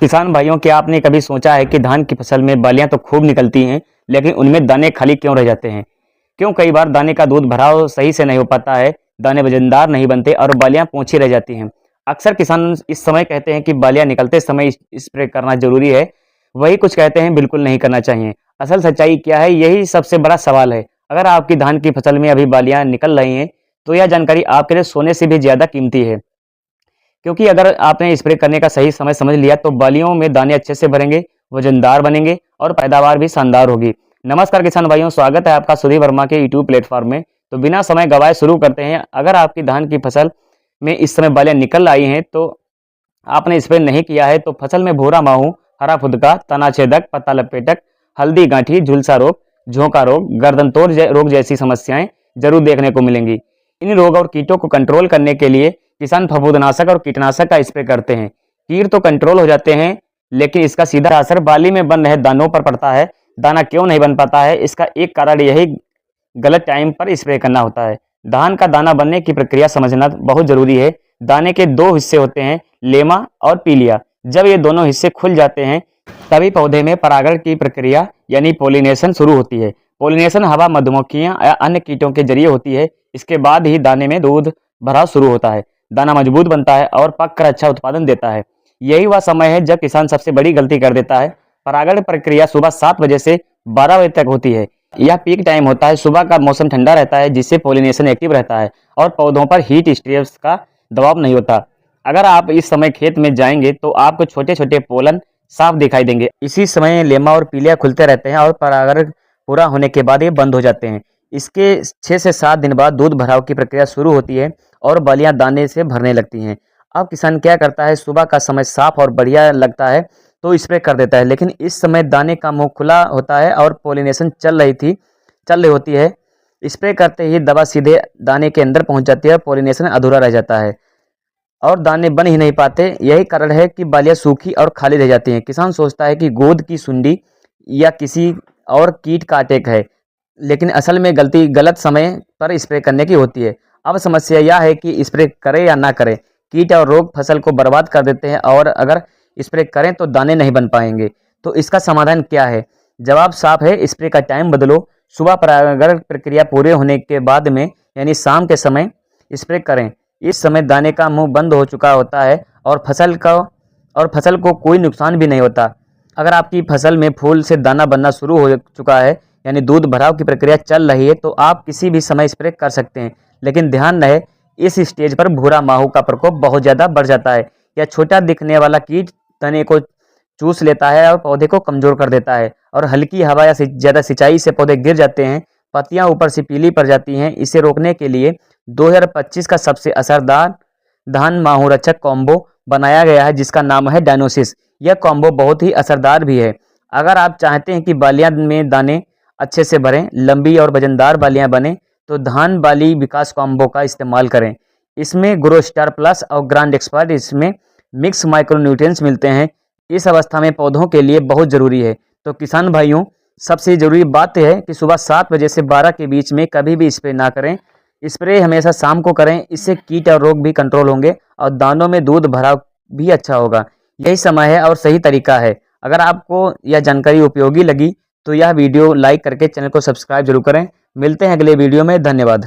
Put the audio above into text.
किसान भाइयों, क्या आपने कभी सोचा है कि धान की फसल में बालियां तो खूब निकलती हैं, लेकिन उनमें दाने खाली क्यों रह जाते हैं? क्यों कई बार दाने का दूध भराव सही से नहीं हो पाता है, दाने वजनदार नहीं बनते और बालियां पोंछी रह जाती हैं। अक्सर किसान इस समय कहते हैं कि बालियां निकलते समय स्प्रे करना जरूरी है। वही कुछ कहते हैं बिल्कुल नहीं करना चाहिए। असल सच्चाई क्या है, यही सबसे बड़ा सवाल है। अगर आपकी धान की फसल में अभी बालियां निकल रही हैं, तो यह जानकारी आपके लिए सोने से भी ज्यादा कीमती है। क्योंकि अगर आपने स्प्रे करने का सही समय समझ लिया तो बालियों में दाने अच्छे से भरेंगे, वजनदार बनेंगे और पैदावार भी शानदार होगी। नमस्कार किसान भाइयों, स्वागत है आपका सुधीर वर्मा के यूट्यूब प्लेटफॉर्म में। तो बिना समय गवाए शुरू करते हैं। अगर आपकी धान की फसल में इस समय बालियां निकल आई हैं, तो आपने स्प्रे नहीं किया है, तो फसल में भूरा माहू, हरा फुदका, तना छेदक, पत्ता लपेटक, हल्दी गांठी, झुलसा रोग, झोंका रोग, गर्दन तोड़ रोग जैसी समस्याएं जरूर देखने को मिलेंगी। इन रोग और कीटों को कंट्रोल करने के लिए किसान फफूंदनाशक और कीटनाशक का स्प्रे करते हैं। कीट तो कंट्रोल हो जाते हैं, लेकिन इसका सीधा असर बाली में बन रहे दानों पर पड़ता है। दाना क्यों नहीं बन पाता है, इसका एक कारण यही गलत टाइम पर स्प्रे करना होता है। धान का दाना बनने की प्रक्रिया समझना बहुत जरूरी है। दाने के दो हिस्से होते हैं, लेमा और पीलिया। जब ये दोनों हिस्से खुल जाते हैं, तभी पौधे में परागण की प्रक्रिया यानी पोलिनेशन शुरू होती है। पोलिनेशन हवा, मधुमक्खियां या अन्य कीटों के जरिए होती है। इसके बाद ही दाने में दूध भराव शुरू होता है, दाना मजबूत बनता है और पककर अच्छा उत्पादन देता है। यही वह समय है जब किसान सबसे बड़ी गलती कर देता है। परागण प्रक्रिया सुबह 7 बजे से 12 बजे तक होती है। यह पीक टाइम होता है। सुबह का मौसम ठंडा रहता है, जिससे पोलिनेशन एक्टिव रहता है और पौधों पर हीट स्ट्रेस का दबाव नहीं होता। अगर आप इस समय खेत में जाएंगे तो आपको छोटे छोटे पोलन साफ दिखाई देंगे। इसी समय लेमा और पीलिया खुलते रहते हैं और परागण पूरा होने के बाद ये बंद हो जाते हैं। इसके 6 से 7 दिन बाद दूध भराव की प्रक्रिया शुरू होती है और बालियां दाने से भरने लगती हैं। अब किसान क्या करता है, सुबह का समय साफ और बढ़िया लगता है तो स्प्रे कर देता है, लेकिन इस समय दाने का मुंह खुला होता है और पोलिनेशन चल रही होती है। स्प्रे करते ही दवा सीधे दाने के अंदर पहुंच जाती है और पोलिनेशन अधूरा रह जाता है और दाने बन ही नहीं पाते। यही कारण है कि बालियां सूखी और खाली रह जाती हैं। किसान सोचता है कि गोद की सुंडी या किसी और कीट का अटैक है, लेकिन असल में गलती गलत समय पर स्प्रे करने की होती है। अब समस्या यह है कि स्प्रे करें या ना करें। कीट और रोग फसल को बर्बाद कर देते हैं और अगर स्प्रे करें तो दाने नहीं बन पाएंगे। तो इसका समाधान क्या है? जवाब साफ है, स्प्रे का टाइम बदलो। सुबह परागण प्रक्रिया पूरे होने के बाद में यानी शाम के समय स्प्रे करें। इस समय दाने का मुंह बंद हो चुका होता है और फसल को कोई नुकसान भी नहीं होता। अगर आपकी फसल में फूल से दाना बनना शुरू हो चुका है यानी दूध भराव की प्रक्रिया चल रही है, तो आप किसी भी समय स्प्रे कर सकते हैं। लेकिन ध्यान रहे, इस स्टेज पर भूरा माहू का प्रकोप बहुत ज़्यादा बढ़ जाता है। यह छोटा दिखने वाला कीट तने को चूस लेता है और पौधे को कमजोर कर देता है और हल्की हवा या ज़्यादा सिंचाई से पौधे गिर जाते हैं, पत्तियां ऊपर से पीली पड़ जाती हैं। इसे रोकने के लिए 2025 का सबसे असरदार धान माहू रक्षक कॉम्बो बनाया गया है, जिसका नाम है डायनोसिस। यह कॉम्बो बहुत ही असरदार भी है। अगर आप चाहते हैं कि बालियां में दाने अच्छे से भरें, लंबी और वजनदार बालियां बने, तो धान बाली विकास कॉम्बो का इस्तेमाल करें। इसमें ग्रो स्टार प्लस और ग्रांड एक्सपर्ट इसमें मिक्स माइक्रोन्यूट्रिएंट्स मिलते हैं। इस अवस्था में पौधों के लिए बहुत जरूरी है। तो किसान भाइयों, सबसे जरूरी बात यह है कि सुबह 7 बजे से 12 के बीच में कभी भी स्प्रे ना करें। स्प्रे हमेशा शाम को करें, इससे कीट और रोग भी कंट्रोल होंगे और दानों में दूध भराव भी अच्छा होगा। यही समय है और सही तरीका है। अगर आपको यह जानकारी उपयोगी लगी तो यह वीडियो लाइक करके चैनल को सब्सक्राइब जरूर करें। मिलते हैं अगले वीडियो में। धन्यवाद।